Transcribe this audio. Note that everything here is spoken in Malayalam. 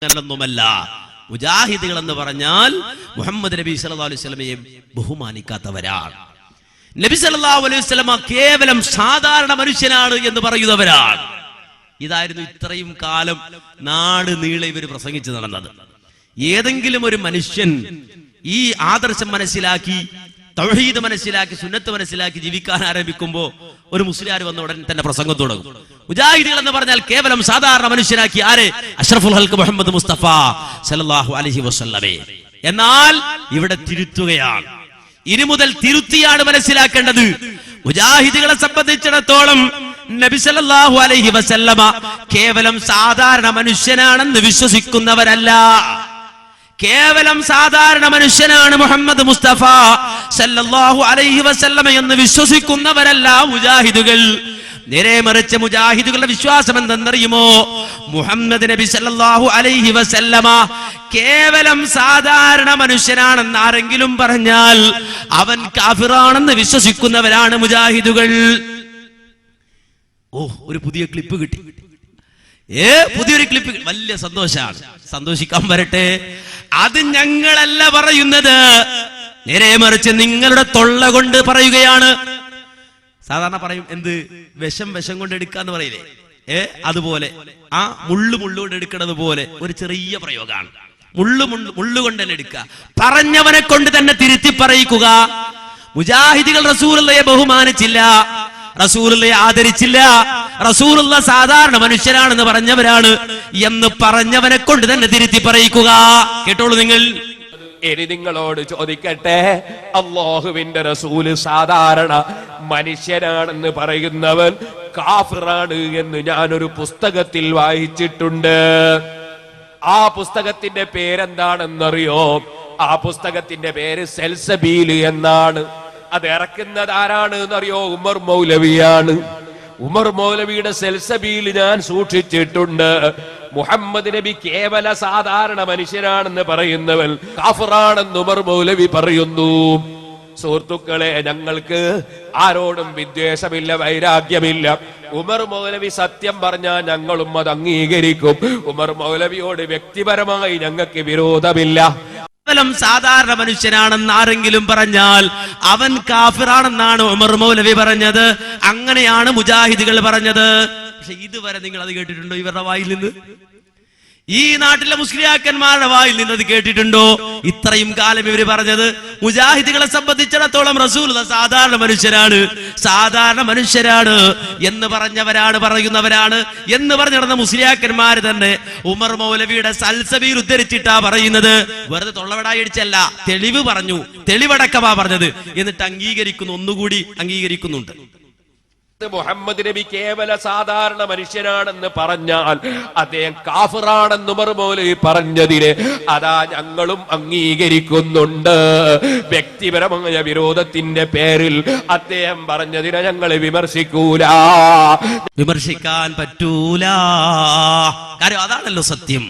അങ്ങനൊന്നുമല്ല. മുജാഹിദുകൾ എന്ന് പറഞ്ഞാൽ മുഹമ്മദ് നബി സല്ലല്ലാഹു അലൈഹി വസല്ലമയെ ബഹുമാനിക്കാത്തവരാണ്. നബി സല്ലല്ലാഹു അലൈഹി വസല്ലമ കേവലം സാധാരണ മനുഷ്യനാണ് എന്ന് പറയുന്നവരാണ്. ഇതായിരുന്നു ഇത്രയും കാലം നാട് നീളെ ഇവർ പ്രസംഗിച്ചു നടന്നത്. ഏതെങ്കിലും ഒരു മനുഷ്യൻ ഈ ആദർശം മനസ്സിലാക്കി, തൗഹീദ് മനസ്സിലാക്കി, സുന്നത്ത് മനസ്സിലാക്കി ജീവിക്കാൻ ആരംഭിക്കുമ്പോ ഒരു മുസ്ലിയാർ വന്ന ഉടൻ തന്നെ പ്രസംഗം തുടങ്ങും. മുജാഹിദുകൾ എന്ന് പറഞ്ഞാൽ കേവലം സാധാരണ മനുഷ്യനാക്കി ആരെ? അഷ്റഫുൽ ഹൽഖ് മുഹമ്മദ് മുസ്തഫ സല്ലല്ലാഹു അലൈഹി വസല്ലമയെ. എന്നാൽ ഇവിടെ തിരുത്തുകയാണ്. ഇനി മുതൽ തിരുത്തിയാണ് മനസ്സിലാക്കേണ്ടത്. മുജാഹിദുകളെ സംബന്ധിച്ചിടത്തോളം നബി സല്ലല്ലാഹു അലൈഹി വസല്ലമ കേവലം സാധാരണ മനുഷ്യനാണെന്ന് വിശ്വസിക്കുന്നവരല്ല. കേവലം സാധാരണ മനുഷ്യനാണ് മുഹമ്മദ് മുസ്തഫ സല്ലല്ലാഹു അലൈഹി വസല്ലമ എന്ന് വിശ്വസിക്കുന്നവരല്ല മുജാഹിദുകൾ. നേരെ മറിച്ച് മുജാഹിദുകളുടെ വിശ്വാസം എന്തെന്നറിയുമോ? മുഹമ്മദ് നബി സല്ലല്ലാഹു അലൈഹി വസല്ലമ കേവലം സാധാരണ മനുഷ്യനാണെന്ന് ആരെങ്കിലും പറഞ്ഞാൽ അവൻ കാഫിറാണെന്ന് വിശ്വസിക്കുന്നവരാണ് മുജാഹിദുകൾ. ഒരു പുതിയ ക്ലിപ്പ് കിട്ടി. പുതിയൊരു ക്ലിപ്പ്, വലിയ സന്തോഷാണ്. സന്തോഷിക്കാൻ വരട്ടെ. അത് ഞങ്ങളല്ല പറയുന്നത്, നേരെ മറിച്ച് നിങ്ങളുടെ തൊള്ള കൊണ്ട് പറയുകയാണ്. സാധാരണ പറയും എന്ത്? വിഷം കൊണ്ട് എടുക്കാന്ന് പറയില്ലേ? അതുപോലെ ആ മുള്ളു കൊണ്ട് എടുക്കുന്നത് പോലെ ഒരു ചെറിയ പ്രയോഗമാണ്. മുള്ളു കൊണ്ട് തന്നെ എടുക്കുക. പറഞ്ഞവനെ കൊണ്ട് തന്നെ തിരുത്തി പറയിക്കുക. മുജാഹിദുകൾ റസൂലുള്ളാഹിയെ ബഹുമാനിച്ചില്ല, റസൂലുള്ളാഹിയെ ആദരിച്ചില്ല, റസൂലുള്ള സാധാരണ മനുഷ്യനാണെന്ന് പറഞ്ഞവരാണ് എന്ന് പറഞ്ഞവനെ കൊണ്ട് തന്നെ തിരുത്തി പറയിക്കുക. കേട്ടോളൂ നിങ്ങൾ. ഇനി നിങ്ങളോട് ചോദിക്കട്ടെ, അല്ലാഹുവിന്റെ റസൂല് സാധാരണ മനുഷ്യനാണെന്ന് പറയുന്നവൻ കാഫിറാണ് എന്ന് ഞാനൊരു പുസ്തകത്തിൽ വായിച്ചിട്ടുണ്ട്. ആ പുസ്തകത്തിന്റെ പേരെന്താണെന്നറിയോ? ആ പുസ്തകത്തിന്റെ പേര് സൽസബീൽ എന്നാണ്. അത് ഇറക്കുന്നത് ആരാണ് എന്നറിയോ? ഉമർ മൗലവിയാണ്. ഉമർ മൗലവിയുടെ സൽസബീൽ ഞാൻ സൂക്ഷിച്ചിട്ടുണ്ട്. മുഹമ്മദ് നബി കേവല സാധാരണ മനുഷ്യനാണെന്ന് പറയുന്നവൻ കാഫിറാണെന്ന് ഉമർ മൗലവി പറയുന്നു. സുഹൃത്തുക്കളെ, ഞങ്ങൾക്ക് ആരോടും വിദ്വേഷമില്ല, വൈരാഗ്യമില്ല. ഉമർ മൗലവി സത്യം പറഞ്ഞാൽ ഞങ്ങളും അത് അംഗീകരിക്കും. ഉമർ മൗലവിയോട് വ്യക്തിപരമായി ഞങ്ങൾക്ക് വിരോധമില്ല. കേവലം സാധാരണ മനുഷ്യനാണെന്ന് ആരെങ്കിലും പറഞ്ഞാൽ അവൻ കാഫിറാണെന്നാണ് ഉമർ മൗലവി പറഞ്ഞത്. അങ്ങനെയാണ് മുജാഹിദുകൾ പറഞ്ഞത്. പക്ഷെ ഇതുവരെ നിങ്ങൾ അത് കേട്ടിട്ടുണ്ടോ? ഇവരുടെ വായിൽ നിന്ന്, ഈ നാട്ടിലെ മുസ്ലിയാക്കന്മാരുടെ വായിൽ നിന്ന് അത് കേട്ടിട്ടുണ്ടോ? ഇത്രയും കാലം ഇവര് പറഞ്ഞത് മുജാഹിദുകളെ സംബന്ധിച്ചിടത്തോളം റസൂലുള്ള സാധാരണ മനുഷ്യരാണ് എന്ന് പറയുന്നവരാണ് എന്ന് പറഞ്ഞു നടന്ന മുസ്ലിയാക്കന്മാർ തന്നെ ഉമർ മൗലവിയുടെ സൽസബീൽ ഉദ്ധരിച്ചിട്ടാ പറയുന്നത്. വെറുതെ തൊള്ളവടായി അടിച്ചല്ല, തെളിവ് പറഞ്ഞു, തെളിവടക്കമാ പറഞ്ഞത്. എന്നിട്ട് ഒന്നുകൂടി അംഗീകരിക്കുന്നുണ്ട്. മുഹമ്മദ് നബി കേവല സാധാരണ മനുഷ്യനാണെന്ന് പറഞ്ഞാൽ അദ്ദേഹം കാഫിറാണെന്ന് ഉമർ മൗലവി പറഞ്ഞതിന് അതാ ഞങ്ങളും അംഗീകരിക്കുന്നുണ്ട്. വ്യക്തിപരമായ വിരോധത്തിന്റെ പേരിൽ അദ്ദേഹം പറഞ്ഞതിനെ ഞങ്ങൾ വിമർശിക്കാൻ പറ്റൂല. കാര്യം അതാണല്ലോ സത്യം.